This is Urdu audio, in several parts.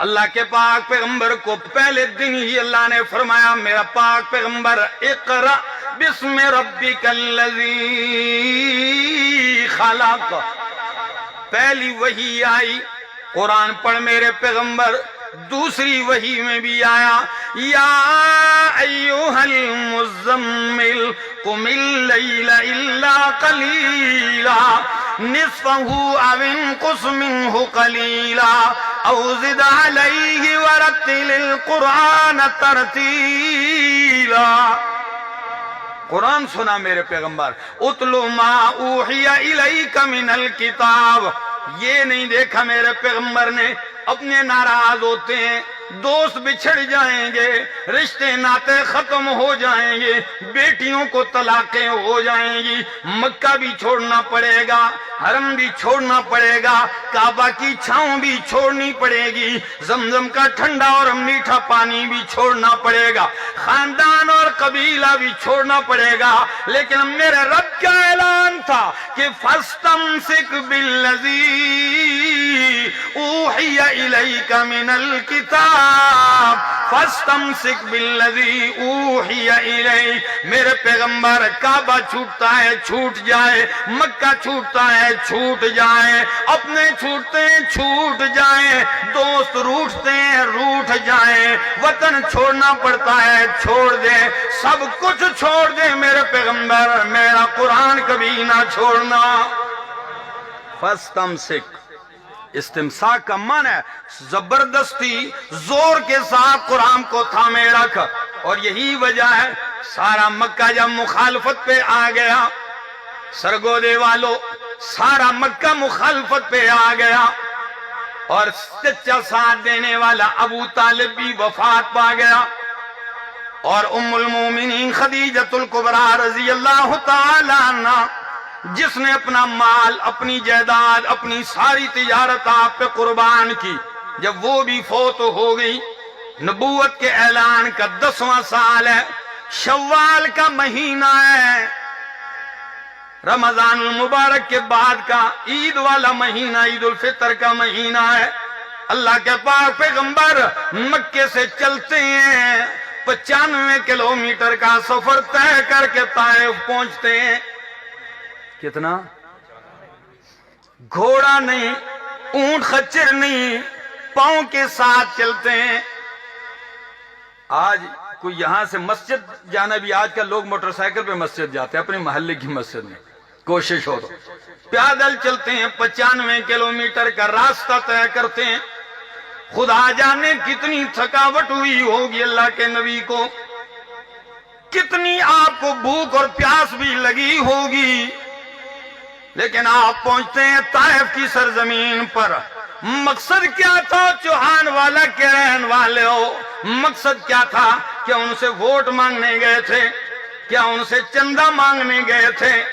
اللہ کے پاک پیغمبر کو پہلے دن ہی اللہ نے فرمایا میرا پاک پیغمبر اقرأ بسم ربک الذی خلق، پہلی وحی آئی قرآن پڑھ میرے پیغمبر، دوسری وحی میں بھی آیا یا ایھا المزمل قم اللیل الا قلیلا نصفہ او انقص منہ قلیلا او زد علیہ ورتل القرآن ترتیلا۔ قرآن سنا میرے پیغمبر، اتلو ما اوحی الیک من الکتاب، یہ نہیں دیکھا میرے پیغمبر نے اپنے ناراض ہوتے ہیں، دوست بچھڑ جائیں گے، رشتے ناتے ختم ہو جائیں گے، بیٹیوں کو طلاقیں ہو جائیں گی، مکہ بھی چھوڑنا پڑے گا، حرم بھی چھوڑنا پڑے گا، کعبہ کی چھاؤں بھی چھوڑنی پڑے گی، زمزم کا ٹھنڈا اور میٹھا پانی بھی چھوڑنا پڑے گا، خاندان اور قبیلہ بھی چھوڑنا پڑے گا، لیکن میرے رب کا اعلان تھا کہ فَاسْتَمْسِكْ بِالَّذِي اوحی الیک من الکتاب فاستمسک بالذی اوحی الیک۔ میرے پیغمبر کعبہ چھوٹتا ہے چھوٹ جائے، مکہ چھوٹتا ہے چھوٹ جائے، اپنے چھوٹتے ہیں چھوٹ جائیں، دوست روٹھتے ہیں روٹھ جائیں، وطن چھوڑنا پڑتا ہے چھوڑ دیں، سب کچھ چھوڑ دیں میرے پیغمبر، میرا قرآن کبھی نہ چھوڑنا۔ فاستمسک، استمساک کا معنی ہے زبردستی زور کے ساتھ قرآن کو تھامے رکھ، اور یہی وجہ ہے سارا مکہ جب مخالفت پہ آ گیا، سرگودے والوں سارا مکہ مخالفت پہ آ گیا، اور سچا ساتھ دینے والا ابو طالب بھی وفات پا گیا، اور ام المومنین خدیجۃ الکبریٰ رضی اللہ تعالی عنہ جس نے اپنا مال، اپنی جائیداد، اپنی ساری تجارت آپ پہ قربان کی، جب وہ بھی فوت ہو گئی، نبوت کے اعلان کا 10واں سال ہے، شوال کا مہینہ ہے، رمضان المبارک کے بعد کا عید والا مہینہ، عید الفطر کا مہینہ ہے، اللہ کے پاک پیغمبر مکے سے چلتے ہیں، 95 کلومیٹر کا سفر طے کر کے طائف پہنچتے ہیں۔ کتنا؟ گھوڑا نہیں، اونٹ خچر نہیں، پاؤں کے ساتھ چلتے ہیں۔ آج کوئی یہاں سے مسجد جانا بھی، آج کل لوگ موٹر سائیکل پہ مسجد جاتے ہیں، اپنے محلے کی مسجد میں کوشش ہو تو پیادل چلتے ہیں، 95 کلومیٹر کا راستہ طے کرتے ہیں۔ خدا جانے کتنی تھکاوٹ ہوئی ہوگی اللہ کے نبی کو، کتنی آپ کو بھوک اور پیاس بھی لگی ہوگی، لیکن آپ پہنچتے ہیں طائف کی سرزمین پر۔ مقصد کیا تھا؟ چوہان والا کے رہن والے ہو، مقصد کیا تھا؟ کیا ان سے ووٹ مانگنے گئے تھے؟ کیا ان سے چندہ مانگنے گئے تھے؟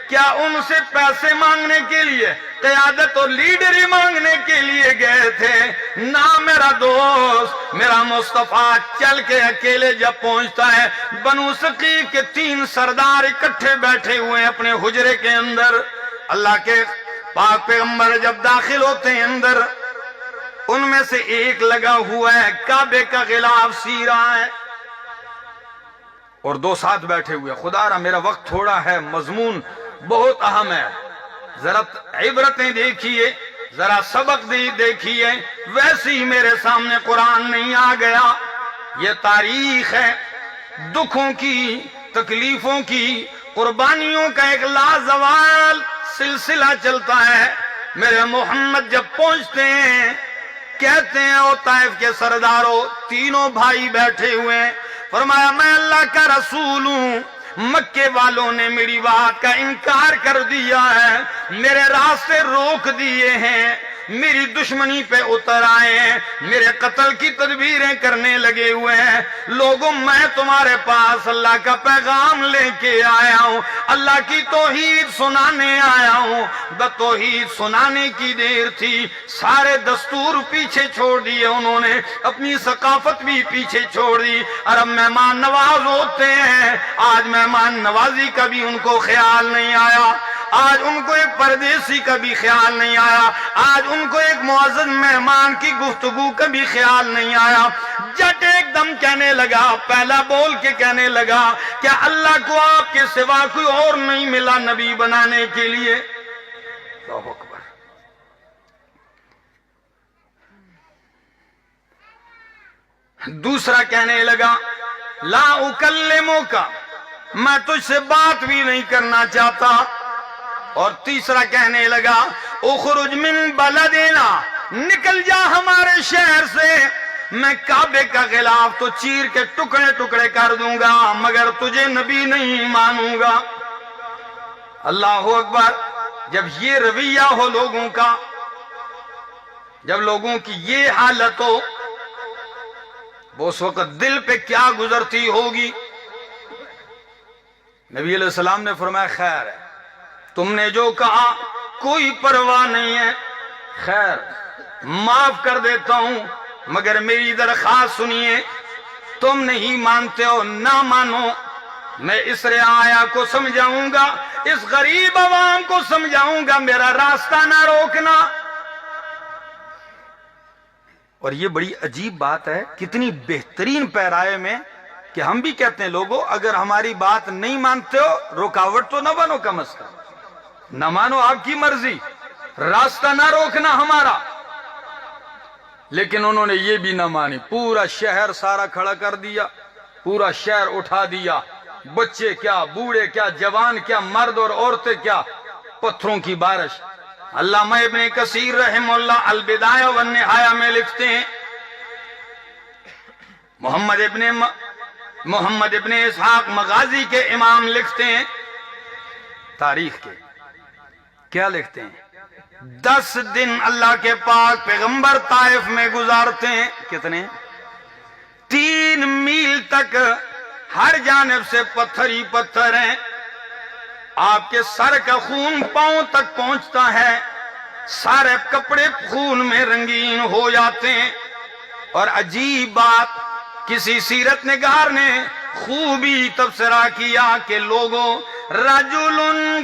کیا ان سے پیسے مانگنے کے لیے، قیادت اور لیڈری مانگنے کے لیے گئے تھے؟ نہ میرا دوست، میرا مصطفیٰ چل کے اکیلے جب پہنچتا ہے، بنو ثقیف کے 3 سردار اکٹھے بیٹھے ہوئے ہیں اپنے حجرے کے اندر، اللہ کے پاک پیغمبر جب داخل ہوتے ہیں اندر، ان میں سے ایک لگا ہوا ہے کعبے کا غلاف سی رہا ہے، اور 2 ساتھ بیٹھے ہوئے۔ خدا را میرا وقت تھوڑا ہے، مضمون بہت اہم ہے، ذرا عبرتیں دیکھیے، ذرا سبق دیکھیے، ویسے ہی میرے سامنے قرآن نہیں آ گیا، یہ تاریخ ہے دکھوں کی، تکلیفوں کی، قربانیوں کا ایک لازوال سلسلہ چلتا ہے۔ میرے محمد جب پہنچتے ہیں، کہتے ہیں او طائف کے سرداروں، تینوں بھائی بیٹھے ہوئے ہیں، فرمایا میں اللہ کا رسول ہوں، مکے والوں نے میری بات کا انکار کر دیا ہے، میرے راستے روک دیے ہیں، میری دشمنی پہ اتر آئے ہیں، میرے قتل کی تدبیریں کرنے لگے ہوئے ہیں۔ لوگوں میں تمہارے پاس اللہ کا پیغام لے کے آیا ہوں، اللہ کی توحید سنانے آیا ہوں۔ توحید سنانے کی دیر تھی، سارے دستور پیچھے چھوڑ دیے انہوں نے، اپنی ثقافت بھی پیچھے چھوڑ دی۔ عرب مہمان نواز ہوتے ہیں، آج مہمان نوازی کا بھی ان کو خیال نہیں آیا۔ آج ان کو ایک پردیسی کا بھی خیال نہیں آیا، آج ان کو ایک معزز مہمان کی گفتگو کا بھی خیال نہیں آیا۔ جٹ ایک دم کہنے لگا، پہلا بول کے کہنے لگا کہ اللہ کو آپ کے سوا کوئی اور نہیں ملا نبی بنانے کے لیے۔ اللہ اکبر۔ دوسرا کہنے لگا لا اکلمک، میں تجھ سے بات بھی نہیں کرنا چاہتا۔ اور تیسرا کہنے لگا اخرج من بلدنا، نکل جا ہمارے شہر سے، میں کعبے کا غلاف تو چیر کے ٹکڑے ٹکڑے کر دوں گا مگر تجھے نبی نہیں مانوں گا۔ اللہ اکبر۔ جب یہ رویہ ہو لوگوں کا، جب لوگوں کی یہ حالت ہو، وہ اس وقت دل پہ کیا گزرتی ہوگی۔ نبی علیہ السلام نے فرمایا خیر ہے، تم نے جو کہا کوئی پرواہ نہیں ہے، خیر معاف کر دیتا ہوں، مگر میری درخواست سنیے، تم نہیں مانتے ہو نہ مانو، میں اس رعایا کو سمجھاؤں گا، اس غریب عوام کو سمجھاؤں گا، میرا راستہ نہ روکنا۔ اور یہ بڑی عجیب بات ہے، کتنی بہترین پیرائے میں کہ ہم بھی کہتے ہیں لوگوں اگر ہماری بات نہیں مانتے ہو رکاوٹ تو نہ بنو، کم از کم نہ مانو، آپ کی مرضی، راستہ نہ روکنا ہمارا۔ لیکن انہوں نے یہ بھی نہ مانی، پورا شہر سارا کھڑا کر دیا، پورا شہر اٹھا دیا، بچے کیا، بوڑھے کیا، جوان کیا، مرد اور عورتیں کیا، پتھروں کی بارش۔ علامہ ابن کثیر رحمہ اللہ البدایہ والنہایہ میں لکھتے ہیں، محمد ابن اسحاق مغازی کے امام لکھتے ہیں، تاریخ کے کیا لکھتے ہیں، 10 دن اللہ کے پاک پیغمبر طائف میں گزارتے ہیں، کتنے؟ 3 میل تک ہر جانب سے پتھر ہی پتھر ہیں، آپ کے سر کا خون پاؤں تک پہنچتا ہے، سارے کپڑے خون میں رنگین ہو جاتے ہیں۔ اور عجیب بات، کسی سیرت نگار نے خوبی تبصرہ کیا کہ لوگوں رجل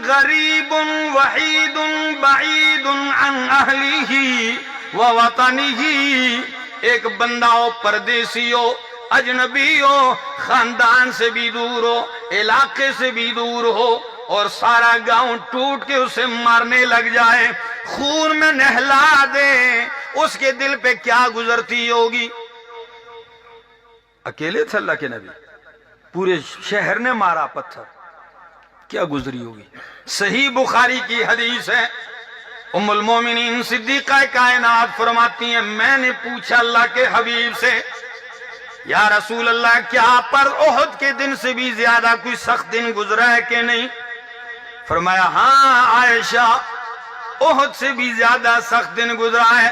غریب وحید بعید عن اہلہ ووطنہ، ایک بندہ ہو، پردیسی ہو، اجنبی ہو، خاندان سے بھی دور ہو، علاقے سے بھی دور ہو، اور سارا گاؤں ٹوٹ کے اسے مارنے لگ جائے، خون میں نہلا دے، اس کے دل پہ کیا گزرتی ہوگی؟ اکیلے تھے اللہ کے نبی، پورے شہر نے مارا پتھر، کیا گزری ہوگی؟ صحیح بخاری کی حدیث ہے، ام المومنین صدیقہ کائنات فرماتی ہیں میں نے پوچھا اللہ کے حبیب سے یا رسول اللہ کیا پر احد کے دن سے بھی زیادہ کوئی سخت دن گزرا ہے کہ نہیں؟ فرمایا ہاں عائشہ، احد سے بھی زیادہ سخت دن گزرا ہے،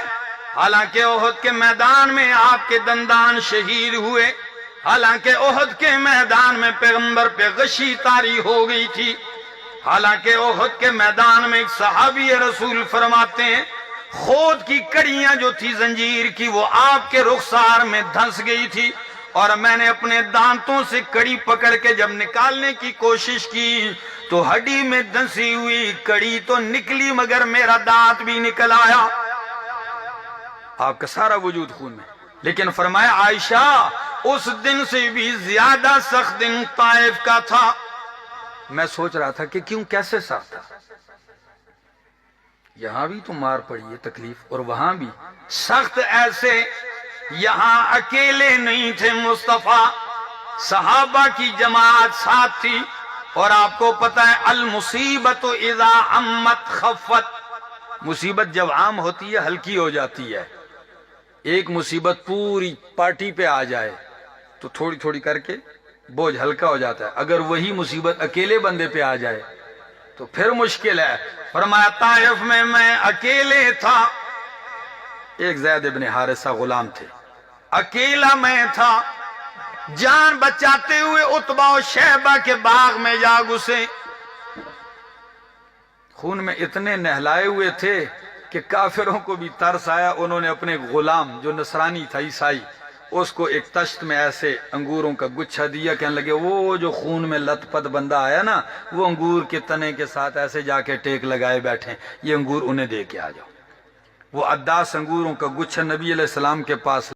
حالانکہ احد کے میدان میں آپ کے دندان شہید ہوئے، حالانکہ احد کے میدان میں پیغمبر پہ غشی طاری ہو گئی تھی، حالانکہ احد کے میدان میں ایک صحابی رسول فرماتے ہیں خود کی کڑیاں جو تھی زنجیر کی وہ آپ کے رخسار میں دھنس گئی تھی، اور میں نے اپنے دانتوں سے کڑی پکڑ کے جب نکالنے کی کوشش کی تو ہڈی میں دھنسی ہوئی کڑی تو نکلی مگر میرا دانت بھی نکل آیا، آپ کا سارا وجود خون میں۔ لیکن فرمایا عائشہ اس دن سے بھی زیادہ سخت دن طائف کا تھا۔ میں سوچ رہا تھا کہ کیوں، کیسے سخت تھا؟ یہاں بھی تو مار پڑی ہے تکلیف، اور وہاں بھی سخت ایسے، یہاں اکیلے نہیں تھے مصطفیٰ، صحابہ کی جماعت ساتھ تھی، اور آپ کو پتہ ہے المصیبت اذا عمت خفت، مصیبت جب عام ہوتی ہے ہلکی ہو جاتی ہے، ایک مصیبت پوری پارٹی پہ آ جائے تو تھوڑی تھوڑی کر کے بوجھ ہلکا ہو جاتا ہے، اگر وہی مصیبت اکیلے بندے پہ آ جائے تو پھر مشکل ہے۔ فرمایا طائف میں اکیلے تھا، ایک زید ابن حارثہ غلام تھے، اکیلا میں تھا، جان بچاتے ہوئے عتبہ و شیبہ کے باغ میں جا گھسے، خون میں اتنے نہلائے ہوئے تھے کہ کافروں کو بھی ترس آیا، انہوں نے اپنے غلام جو نصرانی تھا، عیسائی، اس کو ایک تشت میں ایسے انگوروں کا گچھا دیا، کہنے لگے وہ جو خون میں لت پت بندہ آیا نا، وہ انگور کے تنے کے ساتھ ایسے جا کے ٹیک لگائے بیٹھے، یہ انگور انہیں دے کے آ جاؤ۔ وہ 10 انگوروں کا گچھا نبی علیہ السلام کے پاس